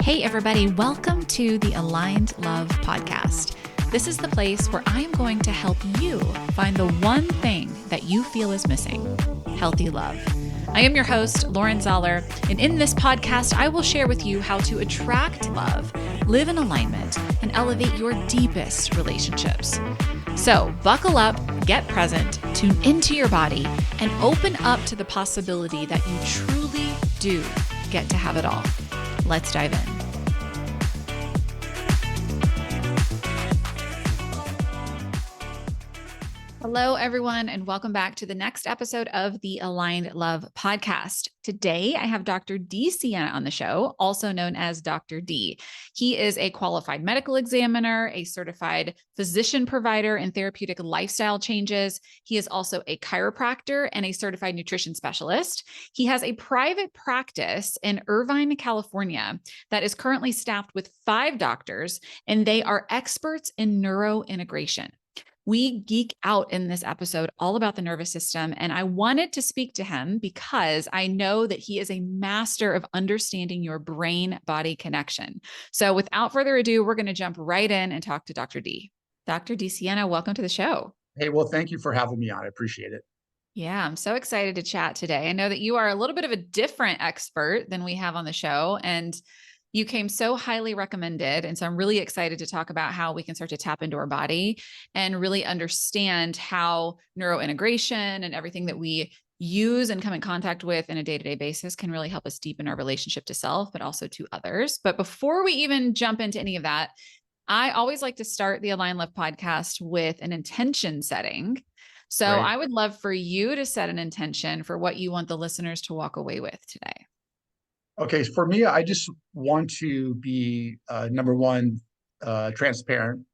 Hey, everybody, welcome to the Aligned Love Podcast. This is the place where I am going to help you find the one thing that you feel is missing: healthy love. I am your host, Lauren Zoller, and in this podcast, I will share with you how to attract love, live in alignment, and elevate your deepest relationships. So buckle up, get present, tune into your body, and open up to the possibility that you truly do get to have it all. Let's dive in. Hello, everyone, and welcome back to the next episode of the Aligned Love Podcast. Today, I have Dr. DiSiena on the show, also known as Dr. D. He is a qualified medical examiner, a certified physician provider in therapeutic lifestyle changes. He is also a chiropractor and a certified nutrition specialist. He has a private practice in Irvine, California, that is currently staffed with 5 doctors, and they are experts in neurointegration. We geek out in this episode all about the nervous system, and I wanted to speak to him because I know that he is a master of understanding your brain-body connection. So without further ado, we're going to jump right in and talk to Dr. D. Dr. DiSiena, welcome to the show. Hey, well, thank you for having me on. I appreciate it. Yeah, I'm so excited to chat today. I know that you are a little bit of a different expert than we have on the show, and you came so highly recommended. And so I'm really excited to talk about how we can start to tap into our body and really understand how neurointegration and everything that we use and come in contact with in a day-to-day basis can really help us deepen our relationship to self, but also to others. But before we even jump into any of that, I always like to start the Align Love podcast with an intention setting. So I would love for you to set an intention for what you want the listeners to walk away with today. Okay, for me, I just want to be number one, transparent.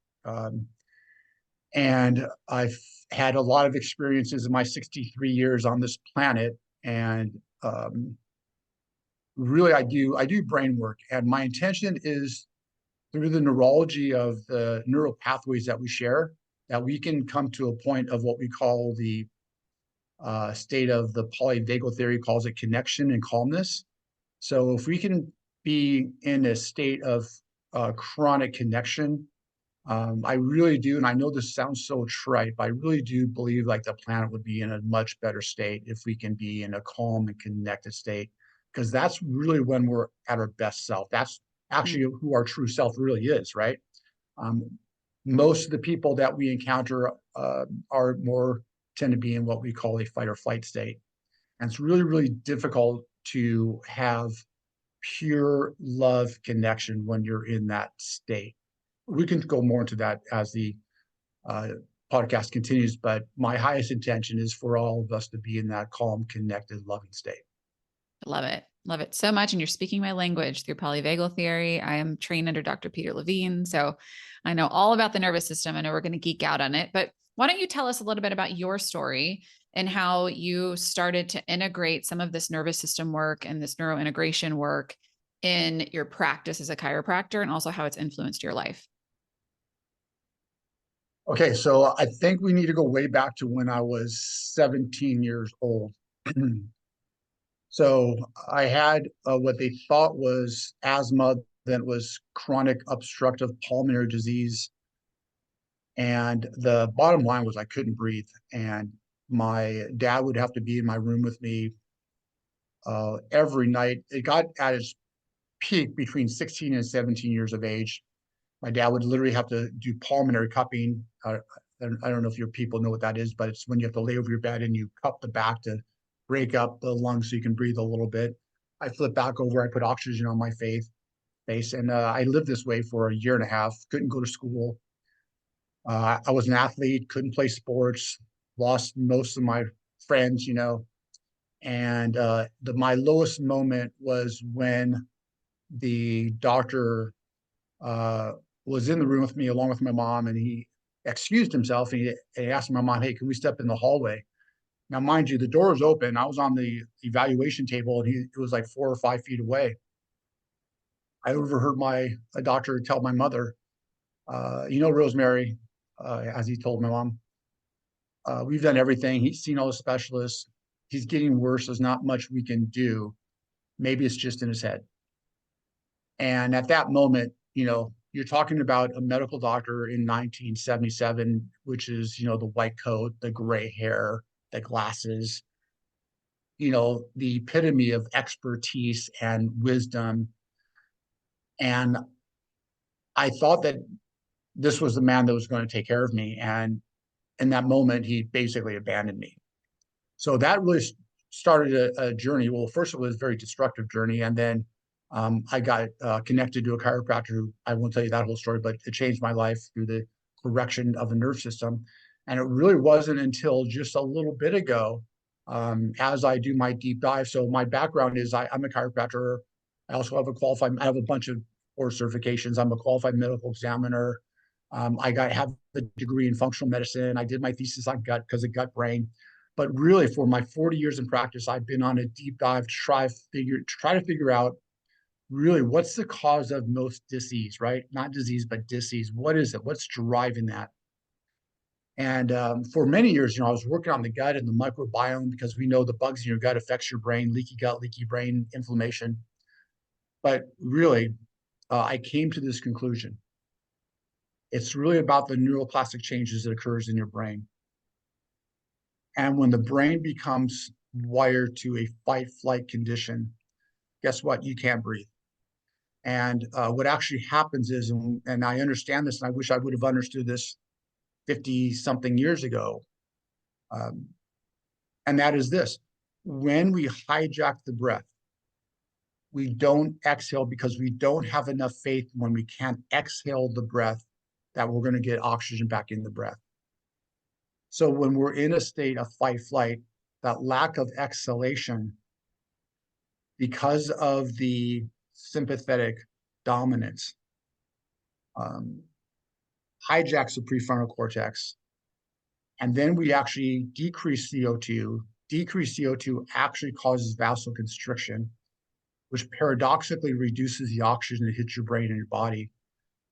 And I've had a lot of experiences in my 63 years on this planet. And really, I do brain work. And my intention is through the neurology of the neural pathways that we share, that we can come to a point of what we call the state of the polyvagal theory calls it connection and calmness. So if we can be in a state of chronic connection, I really do, and I know this sounds so trite, but I really do believe like the planet would be in a much better state if we can be in a calm and connected state, because that's really when we're at our best self. That's actually who our true self really is, right? Most of the people that we encounter are more tend to be in what we call a fight or flight state. And it's really, really difficult to have pure love connection when you're in that state. We can go more into that as the podcast continues, but my highest intention is for all of us to be in that calm, connected, loving state. Love it. Love it so much. And you're speaking my language through polyvagal theory. I am trained under Dr. Peter Levine. So I know all about the nervous system. I know we're going to geek out on it, but why don't you tell us a little bit about your story and how you started to integrate some of this nervous system work and this neurointegration work in your practice as a chiropractor, and also how it's influenced your life? Okay, so I think we need to go way back to when I was 17 years old. So I had what they thought was asthma, then was chronic obstructive pulmonary disease. And the bottom line was I couldn't breathe. And my dad would have to be in my room with me every night. It got at its peak between 16 and 17 years of age. My dad would literally have to do pulmonary cupping. I don't know if your people know what that is, but it's when you have to lay over your bed and you cup the back to break up the lungs so you can breathe a little bit. I flip back over, I put oxygen on my face, and I lived this way for a year and a half, couldn't go to school. I was an athlete, couldn't play sports, lost most of my friends, and my lowest moment was when the doctor was in the room with me along with my mom, and he excused himself, and he asked my mom, "Hey, can we step in the hallway?" Now, mind you, the door was open. I was on the evaluation table, and it was like 4 or 5 feet away. I overheard a doctor tell my mother, Rosemary, as he told my mom, we've done everything. He's seen all the specialists. He's getting worse. There's not much we can do. Maybe it's just in his head. And at that moment, you're talking about a medical doctor in 1977, which is, the white coat, the gray hair, the glasses, the epitome of expertise and wisdom. And I thought that this was the man that was going to take care of me. And in that moment, he basically abandoned me. So that really started a journey. Well, first it was a very destructive journey. And then I got connected to a chiropractor who, I won't tell you that whole story, but it changed my life through the correction of the nerve system. And it really wasn't until just a little bit ago, as I do my deep dive. So my background is I'm a chiropractor. I also have I have a bunch of board certifications. I'm a qualified medical examiner. Have a degree in functional medicine. I did my thesis on gut because of gut brain. But really, for my 40 years in practice, I've been on a deep dive to try to figure out really what's the cause of most disease, right? Not disease, but disease. What is it? What's driving that? And for many years, I was working on the gut and the microbiome because we know the bugs in your gut affects your brain, leaky gut, leaky brain, inflammation. But really, I came to this conclusion. It's really about the neuroplastic changes that occurs in your brain. And when the brain becomes wired to a fight flight condition, guess what? You can't breathe. And what actually happens is, and I understand this, and I wish I would have understood this 50 something years ago. And that is this: when we hijack the breath, we don't exhale because we don't have enough faith when we can't exhale the breath that we're going to get oxygen back in the breath. So when we're in a state of fight flight, that lack of exhalation, because of the sympathetic dominance, hijacks the prefrontal cortex, and then we actually decrease CO2. Decreased CO2 actually causes vasoconstriction, which paradoxically reduces the oxygen that hits your brain and your body.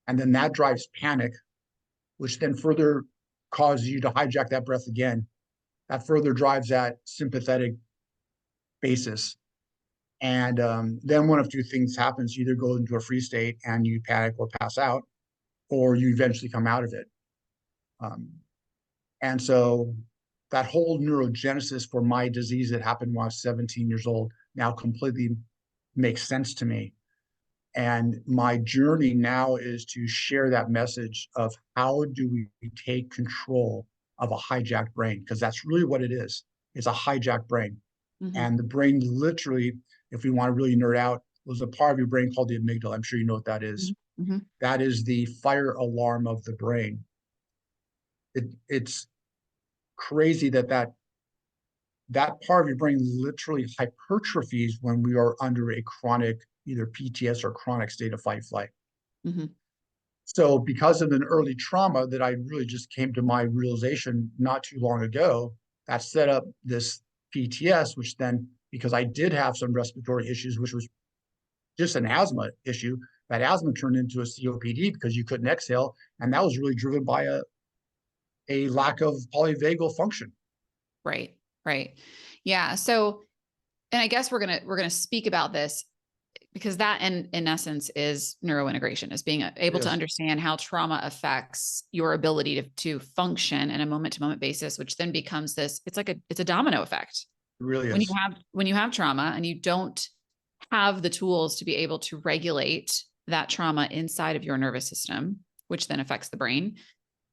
And then that drives panic, which then further causes you to hijack that breath again. That further drives that sympathetic basis. And then one of two things happens: you either go into a freeze state and you panic or pass out, or you eventually come out of it. And so that whole neurogenesis for my disease that happened when I was 17 years old now completely makes sense to me. And my journey now is to share that message of how do we take control of a hijacked brain, because that's really what it is. It's a hijacked brain. Mm-hmm. And the brain literally, if we want to really nerd out, there's a part of your brain called the amygdala. I'm sure you know what that is. Mm-hmm. That is the fire alarm of the brain. It's crazy that part of your brain literally hypertrophies when we are under a chronic, either PTS or chronic state of fight flight. Mm-hmm. So because of an early trauma that I really just came to my realization not too long ago, that set up this PTS, which then, because I did have some respiratory issues, which was just an asthma issue, that asthma turned into a COPD because you couldn't exhale. And that was really driven by a lack of polyvagal function. Right. Right. Yeah. So, and I guess we're going to speak about this because that in essence is neurointegration, is being able to understand how trauma affects your ability to function in a moment to moment basis, which then becomes this, it's a domino effect. It really is. When you have trauma and you don't have the tools to be able to regulate that trauma inside of your nervous system, which then affects the brain,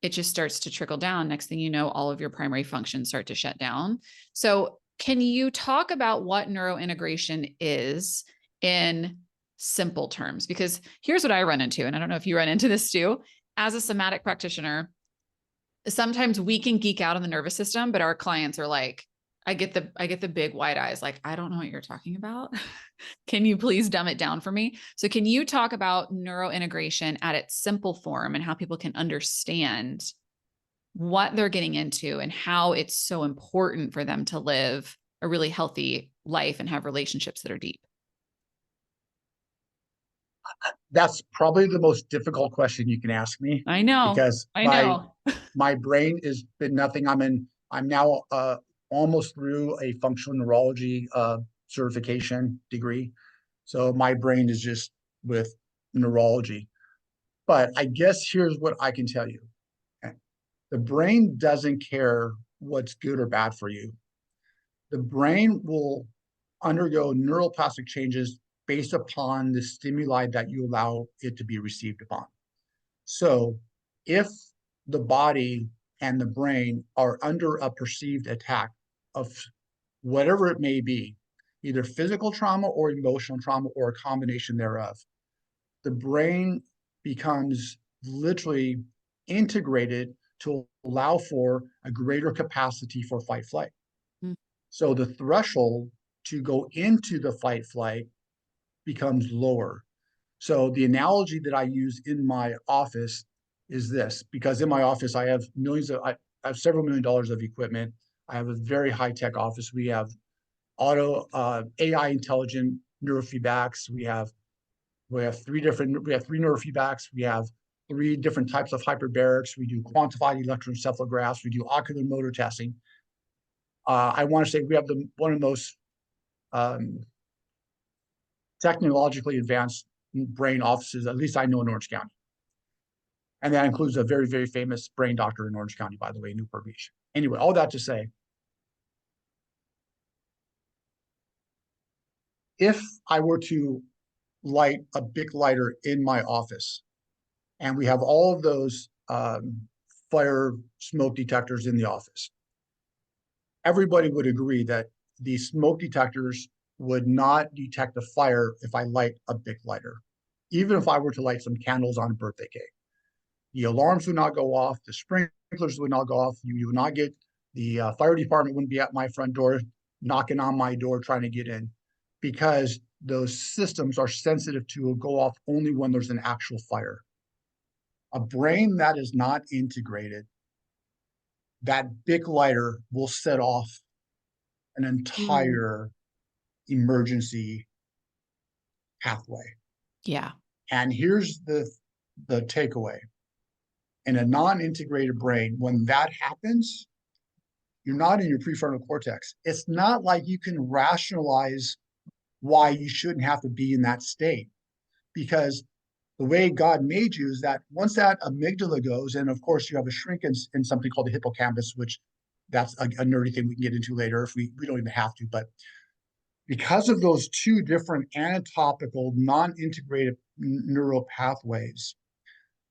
it just starts to trickle down. Next thing you know, all of your primary functions start to shut down. So can you talk about what neurointegration is in simple terms? Because here's what I run into, and I don't know if you run into this too. As a somatic practitioner, sometimes we can geek out on the nervous system, but our clients are like, I get the big wide eyes, like, I don't know what you're talking about. Can you please dumb it down for me? So can you talk about neurointegration at its simple form and how people can understand what they're getting into and how it's so important for them to live a really healthy life and have relationships that are deep? That's probably the most difficult question you can ask me. I know. Because my brain has been nothing. I'm now almost through a functional neurology certification degree. So my brain is just with neurology. But I guess here's what I can tell you. The brain doesn't care what's good or bad for you. The brain will undergo neuroplastic changes based upon the stimuli that you allow it to be received upon. So if the body and the brain are under a perceived attack of whatever it may be, either physical trauma or emotional trauma or a combination thereof, the brain becomes literally integrated to allow for a greater capacity for fight flight. Mm. So the threshold to go into the fight flight becomes lower. So the analogy that I use in my office is this, because in my office I have I have several $1 million of equipment. I have a very high-tech office. We have AI intelligent neurofeedbacks. We have three neurofeedbacks. We have three different types of hyperbarics. We do quantified electroencephalographs. We do ocular motor testing. I want to say we have one of the most technologically advanced brain offices, at least I know, in Orange County. And that includes a very, very famous brain doctor in Orange County, by the way, Newport Beach. Anyway, all that to say, if I were to light a big lighter in my office, and we have all of those fire smoke detectors in the office, everybody would agree that the smoke detectors would not detect a fire if I light a big lighter. Even if I were to light some candles on a birthday cake, the alarms would not go off, the sprinklers would not go off, you would not get, the fire department wouldn't be at my front door knocking on my door trying to get in, because those systems are sensitive to go off only when there's an actual fire. A brain that is not integrated, that big lighter will set off an entire emergency pathway. Yeah. And here's the takeaway. In a non-integrated brain, when that happens, you're not in your prefrontal cortex. It's not like you can rationalize why you shouldn't have to be in that state, because the way God made you is that once that amygdala goes, and of course you have a shrink in something called the hippocampus, which that's a nerdy thing we can get into later if we don't even have to, but because of those two different anatopical, non-integrated neural pathways,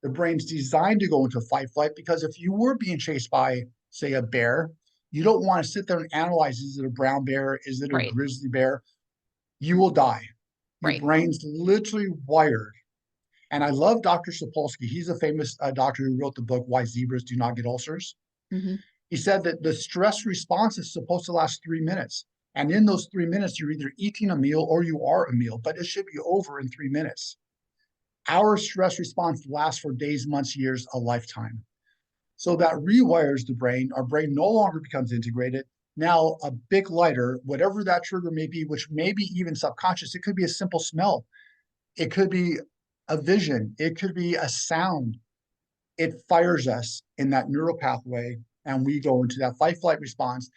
the brain's designed to go into fight flight, because if you were being chased by, say, a bear, you don't want to sit there and analyze, is it a brown bear? Is it a Right. grizzly bear? You will die. Your Right. brain's literally wired. And I love Dr. Sapolsky. He's a famous doctor who wrote the book, Why Zebras Do Not Get Ulcers. Mm-hmm. He said that the stress response is supposed to last 3 minutes. And in those 3 minutes, you're either eating a meal or you are a meal, but it should be over in 3 minutes. Our stress response lasts for days, months, years, a lifetime. So that rewires the brain. Our brain no longer becomes integrated. Now, a big lighter, whatever that trigger may be, which may be even subconscious, it could be a simple smell. It could be a vision. It could be a sound. It fires us in that neural pathway, and we go into that fight flight response.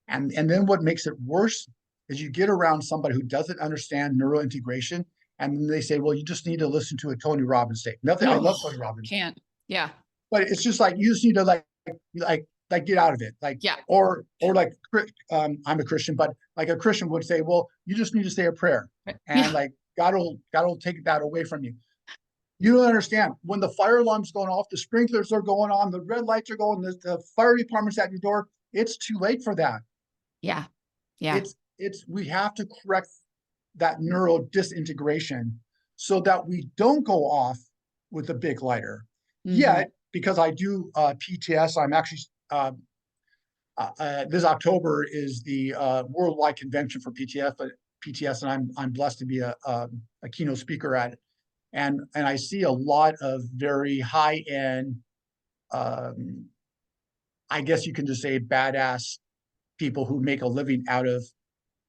And then what makes it worse is you get around somebody who doesn't understand neural integration, and then they say, well, you just need to listen to a Tony Robbins tape. Nothing, I love Tony Robbins. Can't. Yeah. But it's just like, you just need to like get out of it. Like, yeah. Or like, I'm a Christian, but like a Christian would say, well, you just need to say a prayer. And like, God will take that away from you. You don't understand. When the fire alarm's going off, the sprinklers are going on, the red lights are going, the fire department's at your door. It's too late for that. Yeah. Yeah. We have to correct that neural disintegration so that we don't go off with a big lighter. Yet, because I do PTS, I'm actually this October is the worldwide convention for PTS, and I'm blessed to be a keynote speaker at it. And I see a lot of very high end, I guess you can just say, badass people who make a living out of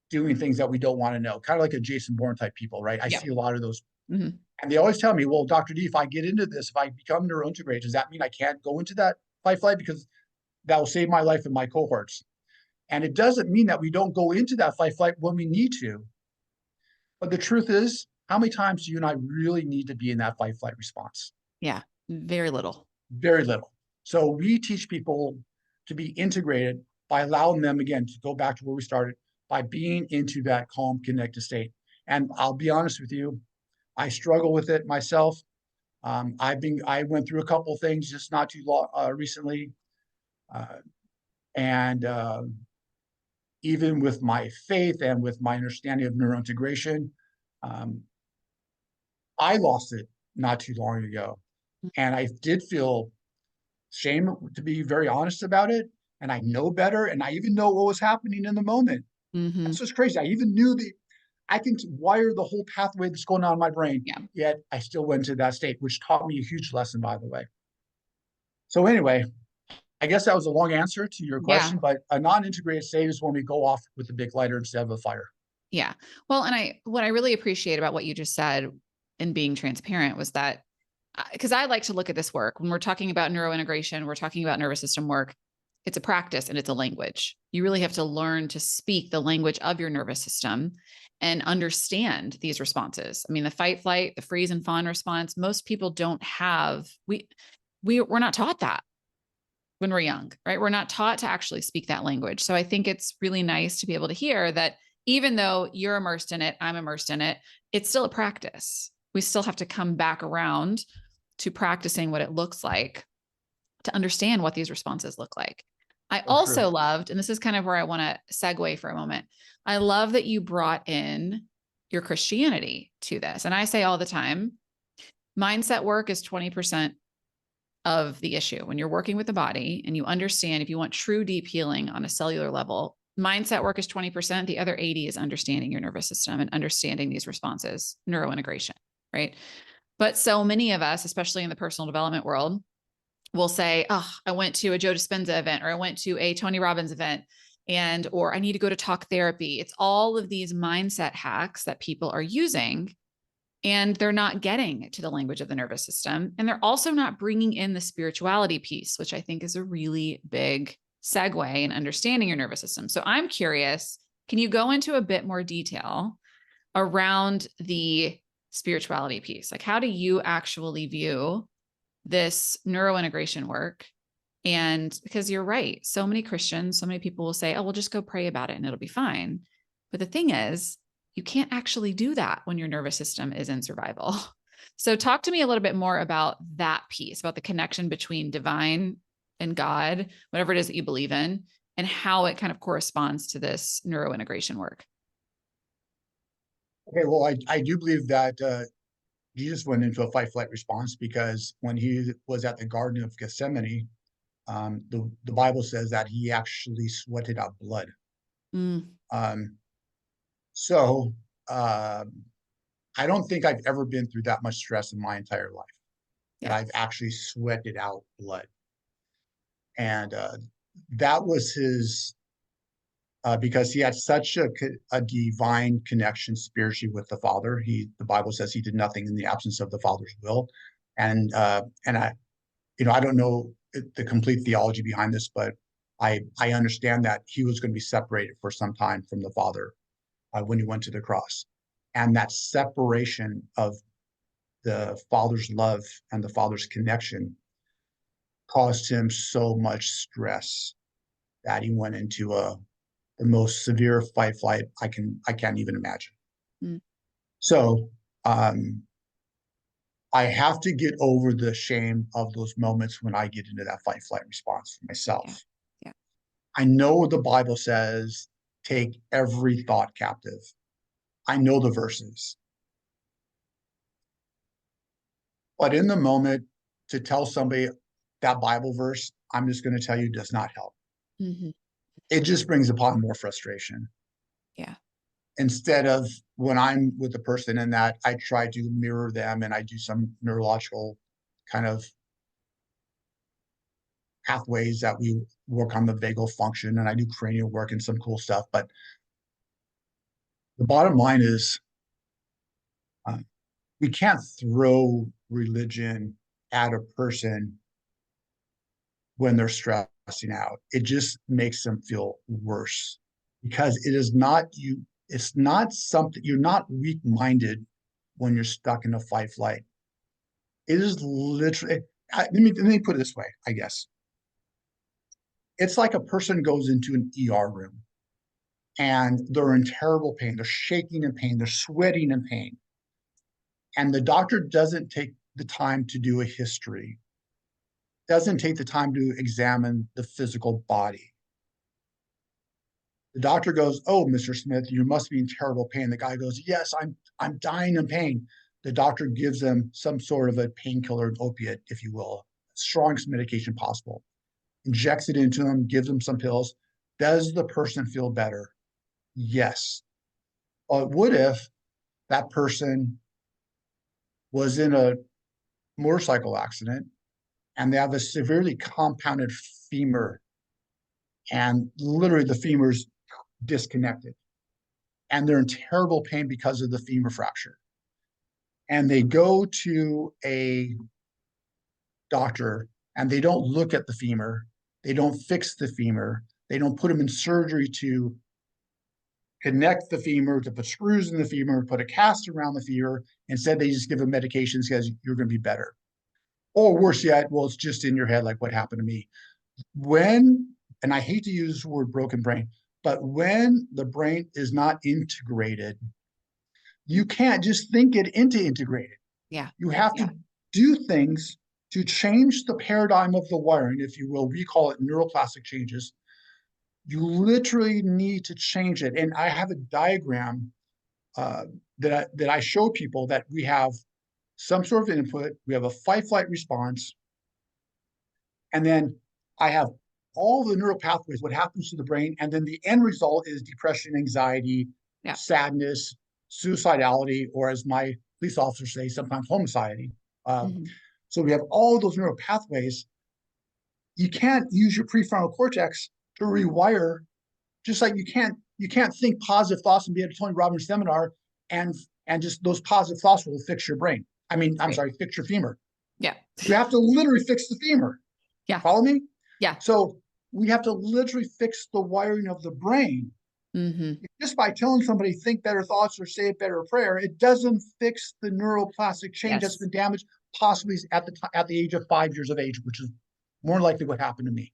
doing things that we don't want to know, kind of like a Jason Bourne type people, right? I see a lot of those. And they always tell me, well, Dr. D, if I get into this, if I become neurointegrated, does that mean I can't go into that fight flight? Because that will save my life and my cohorts. And it doesn't mean that we don't go into that fight flight when we need to. But the truth is, how many times do you and I really need to be in that fight flight response? Yeah. Very little. Very little. So we teach people to be integrated by allowing them, again, to go back to where we started, by being into that calm, connected state. And I'll be honest with you, I struggle with it myself. I went through a couple of things just not too long recently, uh, and even with my faith and with my understanding of neurointegration, um, I lost it not too long ago, and I did feel shame, to be very honest about it. And I know better, and I even know what was happening in the moment. Mm-hmm. That's just crazy. I even knew I can wire the whole pathway that's going on in my brain, Yeah. yet I still went to that state, which taught me a huge lesson, by the way. So anyway, I guess that was a long answer to your Yeah. question, but a non-integrated state is when we go off with the big lighter instead of a fire. Yeah. Well, and what I really appreciate about what you just said in being transparent was that because I like to look at this work when we're talking about neurointegration, we're talking about nervous system work. It's a practice and it's a language. You really have to learn to speak the language of your nervous system and understand these responses. I mean, the fight, flight, the freeze and fawn response, most people don't have, we're not taught that when we're young, right? We're not taught to actually speak that language. So I think it's really nice to be able to hear that even though you're immersed in it, I'm immersed in it, it's still a practice. We still have to come back around to practicing what it looks like to understand what these responses look like. I So true. also loved, and this is kind of where I want to segue for a moment. I love that you brought in your Christianity to this. And I say all the time, mindset work is 20% of the issue. When you're working with the body and you understand if you want true deep healing on a cellular level, mindset work is 20%. The other 80 is understanding your nervous system and understanding these responses, neurointegration, right? But so many of us, especially in the personal development world, will say, oh, I went to a Joe Dispenza event, or I went to a Tony Robbins event, or I need to go to talk therapy. It's all of these mindset hacks that people are using, and they're not getting to the language of the nervous system. And they're also not bringing in the spirituality piece, which I think is a really big segue in understanding your nervous system. So I'm curious, can you go into a bit more detail around the spirituality piece? Like, how do you actually view this neurointegration work? And because you're right, so many Christians, so many people will say, oh, we'll just go pray about it and it'll be fine. But the thing is, you can't actually do that when your nervous system is in survival. So talk to me a little bit more about that piece, about the connection between divine and God, whatever it is that you believe in, and how it kind of corresponds to this neurointegration work. Okay, well, I do believe that Jesus went into a fight flight response because when he was at the Garden of Gethsemane, the Bible says that he actually sweated out blood. Mm, Um, so I don't think I've ever been through that much stress in my entire life, that yeah. I've actually sweated out blood. And that was his, because he had such a divine connection spiritually with the Father. The Bible says he did nothing in the absence of the Father's will. And I don't know the complete theology behind this, but I understand that he was going to be separated for some time from the Father when he went to the cross. And that separation of the Father's love and the Father's connection caused him so much stress that he went into the most severe fight flight I can't even imagine. Mm, So I have to get over the shame of those moments when I get into that fight flight response for yeah. myself. Yeah. I know the Bible says take every thought captive. I know the verses. But in the moment, to tell somebody that Bible verse, I'm just going to tell you, does not help. Mm-hmm. It just brings upon more frustration. Yeah. Instead of when I'm with the person in that, I try to mirror them and I do some neurological kind of pathways that we work on the vagal function and I do cranial work and some cool stuff. But the bottom line is uh, we can't throw religion at a person when they're stressing out. It just makes them feel worse because it is not you. It's not something, you're not weak minded when you're stuck in a fight flight. It is literally, let me put it this way, I guess. It's like a person goes into an ER room and they're in terrible pain. They're shaking in pain. They're sweating in pain. And the doctor doesn't take the time to do a history, doesn't take the time to examine the physical body. The doctor goes, "Oh, Mr. Smith, you must be in terrible pain." The guy goes, "Yes, I'm dying in pain." The doctor gives them some sort of a painkiller, an opiate, if you will, strongest medication possible, injects it into them, gives them some pills. Does the person feel better? Yes. What if that person was in a motorcycle accident and they have a severely compounded femur and literally the femur's disconnected and they're in terrible pain because of the femur fracture? And they go to a doctor and they don't look at the femur, they don't fix the femur, they don't put them in surgery to connect the femur, to put screws in the femur, put a cast around the femur. Instead, they just give them medications because you're going to be better. Or worse yet, well, it's just in your head, like what happened to me. When, and I hate to use the word broken brain, but when the brain is not integrated, you can't just think it into integrated. Yeah. You have to do things to change the paradigm of the wiring, if you will. We call it neuroplastic changes. You literally need to change it. And I have a diagram that I show people that we have some sort of input, we have a fight-flight response, and then I have all the neural pathways, what happens to the brain, and then the end result is depression, anxiety, sadness, suicidality, or as my police officers say, sometimes homicidality. So we have all those neural pathways. You can't use your prefrontal cortex to rewire, just like you can't think positive thoughts and be at a Tony Robbins seminar and just those positive thoughts will fix your brain. I'm sorry, fix your femur. Yeah. You have to literally fix the femur. Yeah. Follow me? Yeah. So we have to literally fix the wiring of the brain. Just by telling somebody think better thoughts or say a better prayer, it doesn't fix the neuroplastic change that's been damaged, possibly at the age of 5 years of age, which is more likely what happened to me.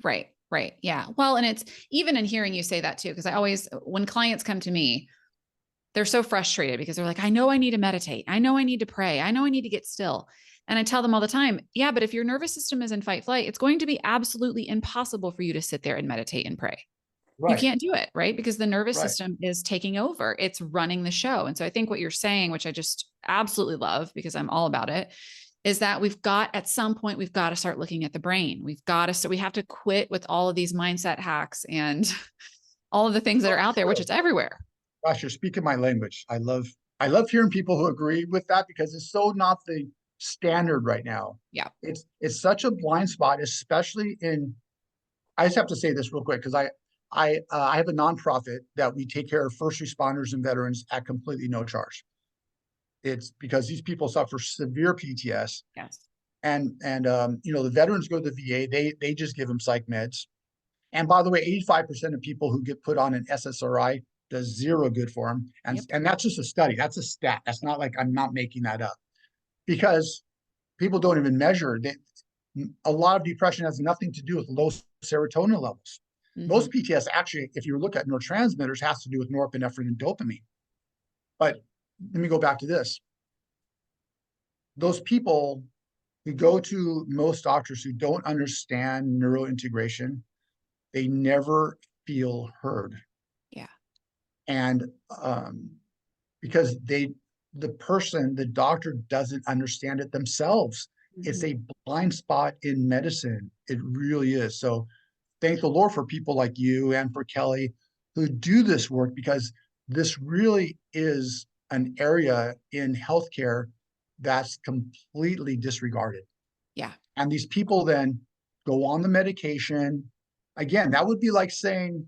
Right. Right. Yeah. Well, and it's even in hearing you say that too, because I always, when clients come to me, they're so frustrated because they're like, I know I need to meditate. I know I need to pray. I know I need to get still. And I tell them all the time, yeah, but if your nervous system is in fight flight, it's going to be absolutely impossible for you to sit there and meditate and pray. You can't do it, right? Because the nervous system is taking over. It's running the show. And so I think what you're saying, which I just absolutely love because I'm all about it, is that at some point, we've got to start looking at the brain. We have to quit with all of these mindset hacks and all of the things that are out there, which is everywhere. Gosh, you're speaking my language. I love hearing people who agree with that because it's so not the standard right now. Yeah. It's such a blind spot, especially I just have to say this real quick because I have a nonprofit that we take care of first responders and veterans at completely no charge. It's because these people suffer severe PTS. Yes. And the veterans go to the VA, they just give them psych meds. And by the way, 85% of people who get put on an SSRI does zero good for them. And that's just a study. That's a stat. That's not like I'm not making that up. Because people don't even measure that. A lot of depression has nothing to do with low serotonin levels. Most PTS actually, if you look at neurotransmitters, has to do with norepinephrine and dopamine. But let me go back to this. Those people who go to most doctors who don't understand neurointegration, they never feel heard. Yeah. And because the doctor doesn't understand it themselves. It's a blind spot in medicine. It really is. So thank the Lord for people like you and for Kelly who do this work, because this really is an area in healthcare that's completely disregarded. Yeah. And these people then go on the medication. Again, that would be like saying,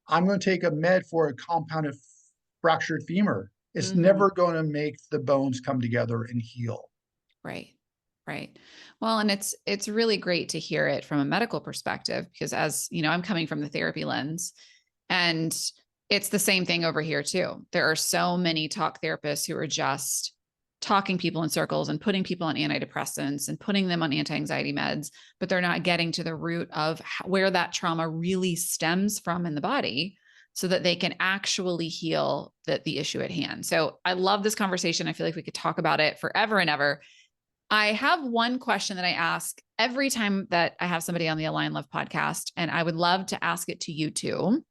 I'm going to take a med for a compounded fractured femur. It's never going to make the bones come together and heal. Right. Right. Well, and it's really great to hear it from a medical perspective, because as you know, I'm coming from the therapy lens, and it's the same thing over here too. There are so many talk therapists who are just talking people in circles and putting people on antidepressants and putting them on anti-anxiety meds, but they're not getting to the root of where that trauma really stems from in the body so that they can actually heal the issue at hand. So I love this conversation. I feel like we could talk about it forever and ever. I have one question that I ask every time that I have somebody on the Align Love podcast, and I would love to ask it to you too.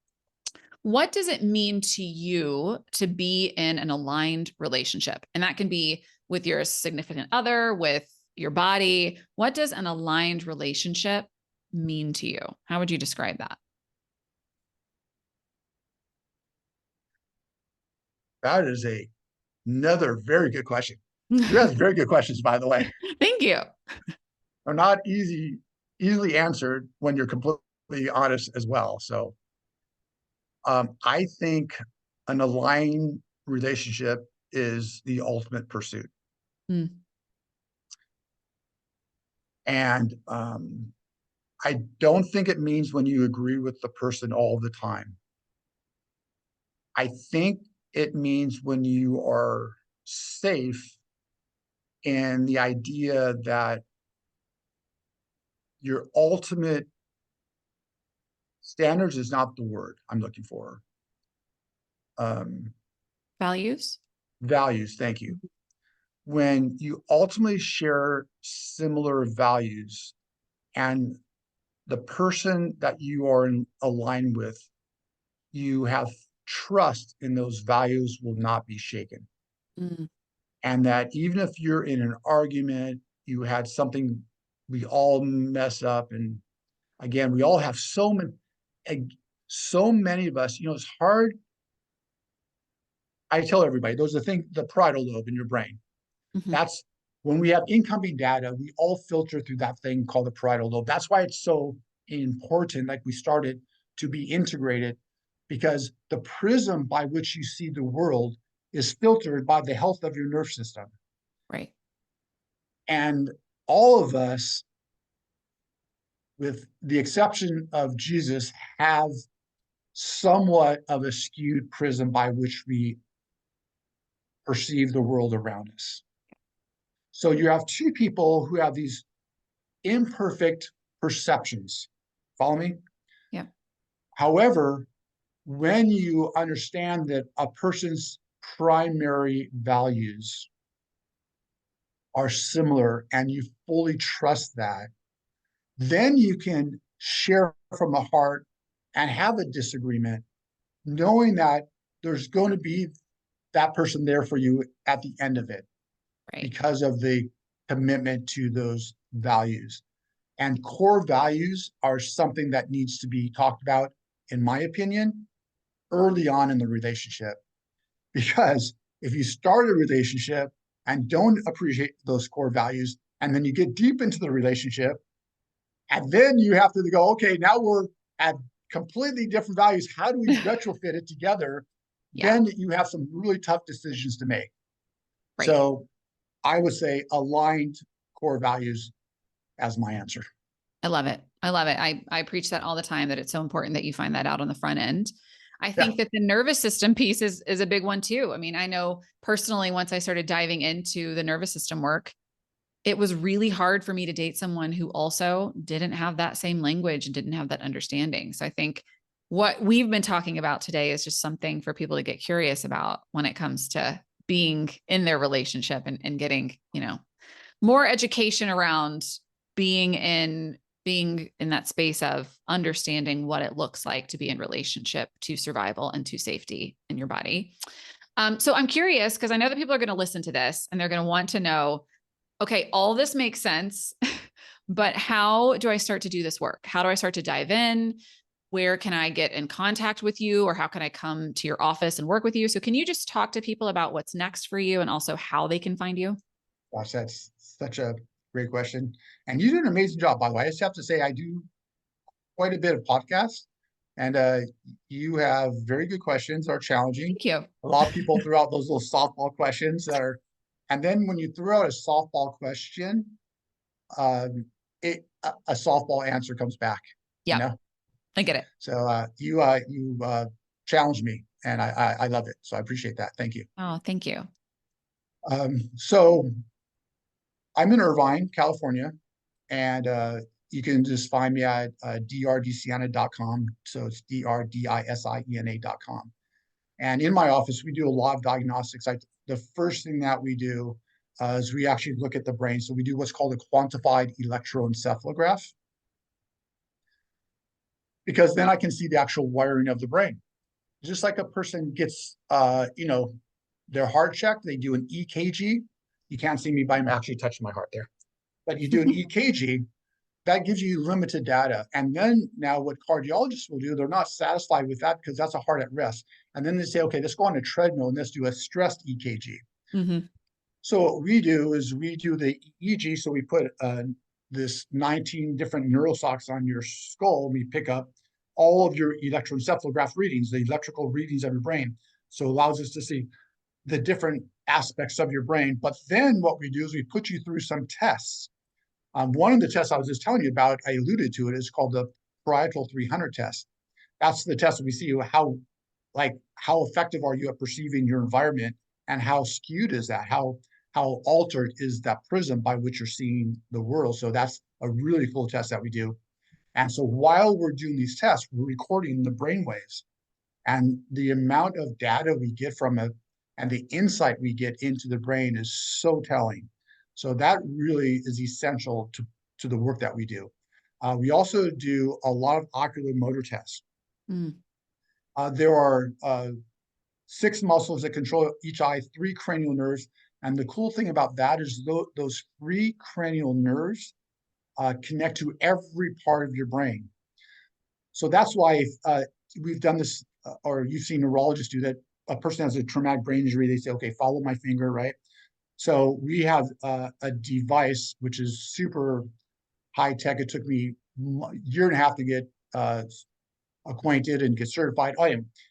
What does it mean to you to be in an aligned relationship? And that can be with your significant other, with your body. What does an aligned relationship mean to you? How would you describe that? That is another very good question. You ask very good questions, by the way. Thank you. Are not easily answered when you're completely honest as well. So I think an aligned relationship is the ultimate pursuit. Mm. And I don't think it means when you agree with the person all the time. I think it means when you are safe in the idea that your ultimate standards is not the word I'm looking for. Values? Values, thank you. When you ultimately share similar values and the person that you are aligned with, you have trust in those values will not be shaken. Mm. And that even if you're in an argument, you had something, we all mess up. And again, we all have so many of us, it's hard. I tell everybody, there's a thing, the parietal lobe in your brain. Mm-hmm. That's when we have incoming data, we all filter through that thing called the parietal lobe. That's why it's so important, like we started, to be integrated, because the prism by which you see the world is filtered by the health of your nerve system. Right. And all of us, with the exception of Jesus, have somewhat of a skewed prism by which we perceive the world around us. So you have two people who have these imperfect perceptions. Follow me? Yeah. However, when you understand that a person's primary values are similar and you fully trust that, then you can share from the heart and have a disagreement, knowing that there's going to be that person there for you at the end of it, Right. because of the commitment to those values. And core values are something that needs to be talked about, in my opinion, early on in the relationship. Because if you start a relationship and don't appreciate those core values, and then you get deep into the relationship, and then you have to go, okay, now we're at completely different values. How do we retrofit it together? Yeah. Then you have some really tough decisions to make. Right. So I would say aligned core values as my answer. I love it. I love it. I preach that all the time, that it's so important that you find that out on the front end. I think that the nervous system piece is a big one too. I mean, I know personally, once I started diving into the nervous system work, it was really hard for me to date someone who also didn't have that same language and didn't have that understanding. So I think what we've been talking about today is just something for people to get curious about when it comes to being in their relationship and getting, more education around being in that space of understanding what it looks like to be in relationship to survival and to safety in your body. So I'm curious, because I know that people are going to listen to this and they're going to want to know, okay, all this makes sense, but how do I start to do this work? How do I start to dive in? Where can I get in contact with you, or how can I come to your office and work with you? So can you just talk to people about what's next for you and also how they can find you? Gosh, that's such a great question. And you do an amazing job, by the way. I just have to say, I do quite a bit of podcasts, and you have very good questions, are challenging. Thank you. A lot of people throw out those little softball questions that are, and then when you throw out a softball question, a softball answer comes back. Yeah, I get it. So you challenge me, and I love it. So I appreciate that. Thank you. Oh, thank you. So I'm in Irvine, California, and you can just find me at drdisiena.com. So it's drdisiena.com. And in my office, we do a lot of diagnostics. The first thing that we do is we actually look at the brain. So we do what's called a quantified electroencephalograph, because then I can see the actual wiring of the brain. Just like a person gets, their heart checked, they do an EKG. You can't see me, but I'm actually touching my heart there. But you do an EKG, that gives you limited data. And then now what cardiologists will do, they're not satisfied with that because that's a heart at rest. And then they say, okay, let's go on a treadmill and let's do a stressed EKG. Mm-hmm. So what we do is we do the EEG. So we put this 19 different neural sockets on your skull. We pick up all of your electroencephalograph readings, the electrical readings of your brain. So it allows us to see the different aspects of your brain. But then what we do is we put you through some tests. One of the tests I was just telling you about, I alluded to it, is called the parietal 300 test. That's the test that we see how effective are you at perceiving your environment, and how skewed is that? How altered is that prism by which you're seeing the world? So that's a really cool test that we do. And so while we're doing these tests, we're recording the brain waves, and the amount of data we get from it and the insight we get into the brain is so telling. So that really is essential to the work that we do. We also do a lot of ocular motor tests. Mm. There are 6 muscles that control each eye, 3 cranial nerves. And the cool thing about that is those 3 cranial nerves connect to every part of your brain. So that's why we've done this, or you've seen neurologists do that. A person has a traumatic brain injury, they say, okay, follow my finger, right? So we have a device which is super high tech. It took me a year and a half to get acquainted and get certified.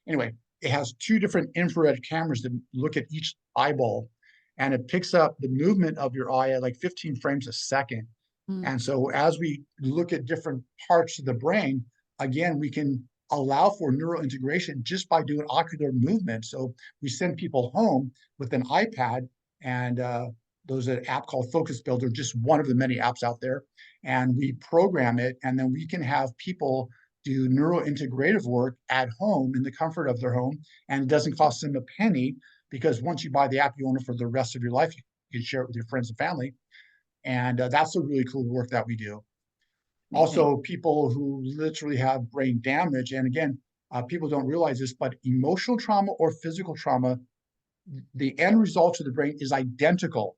Anyway, it has 2 different infrared cameras that look at each eyeball, and it picks up the movement of your eye at like 15 frames a second. Mm. And so as we look at different parts of the brain, again, we can allow for neural integration just by doing ocular movement. So we send people home with an iPad, and there's an app called Focus Builder, just one of the many apps out there. And we program it, and then we can have people do neurointegrative work at home in the comfort of their home. And it doesn't cost them a penny, because once you buy the app, you own it for the rest of your life. You can share it with your friends and family. And that's the really cool work that we do. Amazing. Also, people who literally have brain damage, and again, people don't realize this, but emotional trauma or physical trauma, the end result to the brain is identical.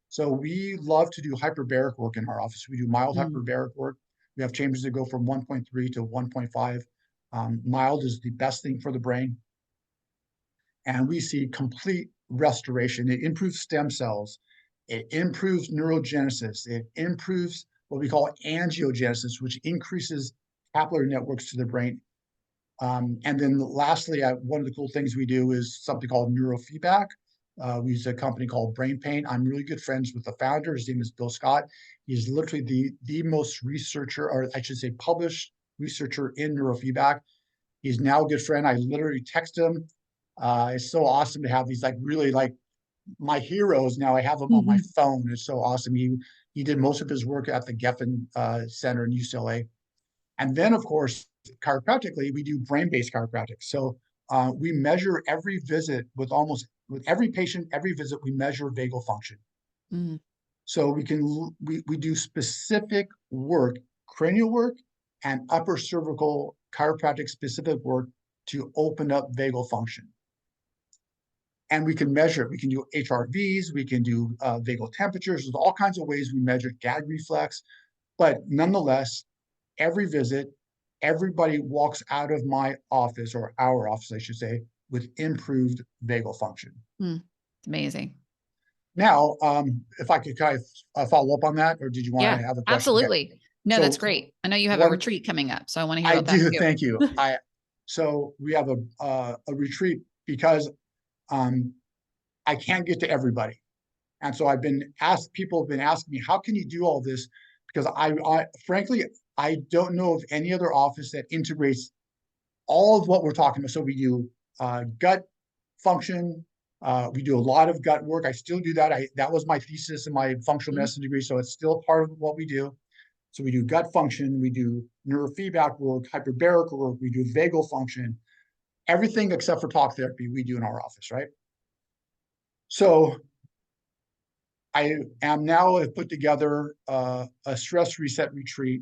So we love to do hyperbaric work in our office. We do mild Mm. hyperbaric work. We have chambers that go from 1.3 to 1.5. Mild is the best thing for the brain. And we see complete restoration. It improves stem cells. It improves neurogenesis. It improves what we call angiogenesis, which increases capillary networks to the brain. And then lastly, one of the cool things we do is something called neurofeedback. We use a company called Brain Pain. I'm really good friends with the founder. His name is Bill Scott. He's literally the most researcher, or I should say published researcher in neurofeedback. He's now a good friend. I literally text him. It's so awesome to have these really my heroes. Now I have them on my Mhm. phone. It's so awesome. He did most of his work at the Geffen Center in UCLA. And then, of course, chiropractically, we do brain-based chiropractic. So we measure every visit with every patient, every visit, we measure vagal function. Mm. So we do specific work, cranial work, and upper cervical chiropractic specific work to open up vagal function. And we can measure it. We can do HRVs, we can do vagal temperatures. There's all kinds of ways we measure gag reflex. But nonetheless, every visit, everybody walks out of my office, or our office, I should say, with improved vagal function. Mm. It's amazing. Now, if I could kind of follow up on that, or did you want Yeah, to have a question? Okay. absolutely. No, that's So great. I know you have a one, retreat coming up, so I want to hear I about that do, too. thank you. So we have a retreat because um, I can't get to everybody. And so people have been asking me, how can you do all this? Because frankly, I don't know of any other office that integrates all of what we're talking about. So we do gut function, We do a lot of gut work. I still do that. That was my thesis in my functional medicine degree, so it's still part of what we do. So we do gut function, we do neurofeedback work, hyperbaric work, we do vagal function, everything except for talk therapy we do in our office, right? So I am now have put together a stress reset retreat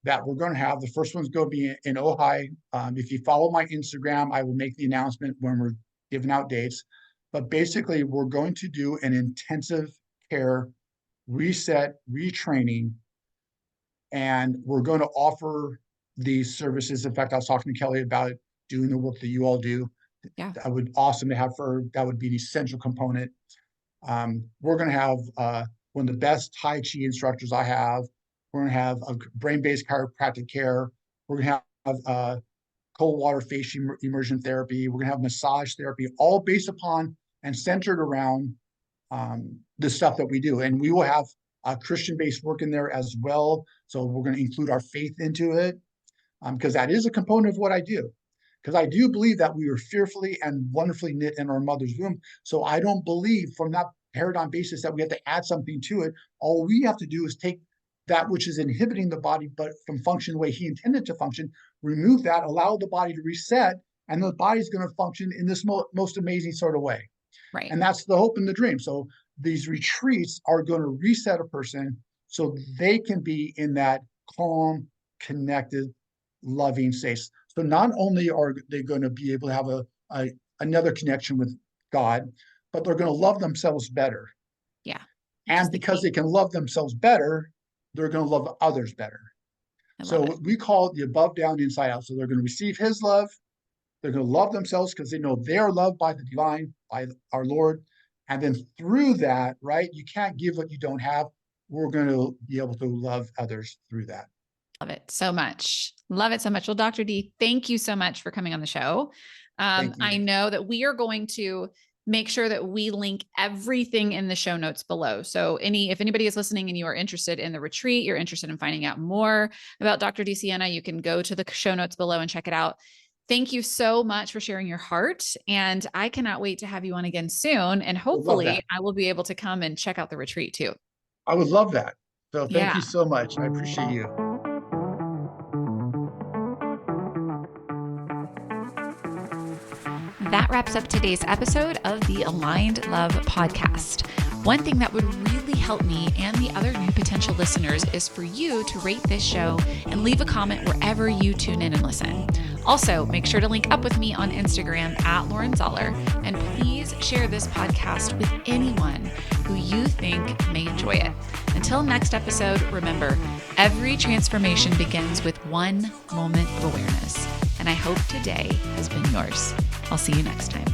that we're going to have. The first one's going to be in Ojai. If you follow my Instagram, I will make the announcement when we're giving out dates. But basically, we're going to do an intensive care reset, retraining, and we're going to offer these services. In fact, I was talking to Kelly about doing the work that you all do. Yeah. That would awesome to have for, that would be an essential component. We're going to have one of the best Tai Chi instructors I have. We're going to have a brain-based chiropractic care. We're going to have cold water face immersion therapy. We're going to have massage therapy, all based upon and centered around the stuff that we do. And we will have Christian-based work in there as well. So we're going to include our faith into it, because that is a component of what I do. Because I do believe that we were fearfully and wonderfully knit in our mother's womb. So I don't believe from that paradigm basis that we have to add something to it. All we have to do is take that which is inhibiting the body, but from function the way he intended to function, remove that, allow the body to reset, and the body's going to function in this most amazing sort of way. Right. And that's the hope and the dream. So these retreats are going to reset a person so they can be in that calm, connected, loving state. So not only are they going to be able to have another connection with God, but they're going to love themselves better. Yeah. And because they can love themselves better, they're going to love others better. So we call it the above, down, inside out. So they're going to receive his love. They're going to love themselves because they know they are loved by the divine, by our Lord. And then through that, right, you can't give what you don't have. We're going to be able to love others through that. Love it so much. Love it so much. Well, Dr. D, thank you so much for coming on the show. I know that we are going to make sure that we link everything in the show notes below. So if anybody is listening and you are interested in the retreat, you're interested in finding out more about Dr. DiSiena, you can go to the show notes below and check it out. Thank you so much for sharing your heart. And I cannot wait to have you on again soon. And hopefully I will be able to come and check out the retreat too. I would love that. So thank you so much. I appreciate you. That wraps up today's episode of the Aligned Love podcast. One thing that would really help me and the other new potential listeners is for you to rate this show and leave a comment wherever you tune in and listen. Also, make sure to link up with me on Instagram at Lauren Zoller, and please share this podcast with anyone who you think may enjoy it. Until next episode, remember, every transformation begins with one moment of awareness. And I hope today has been yours. I'll see you next time.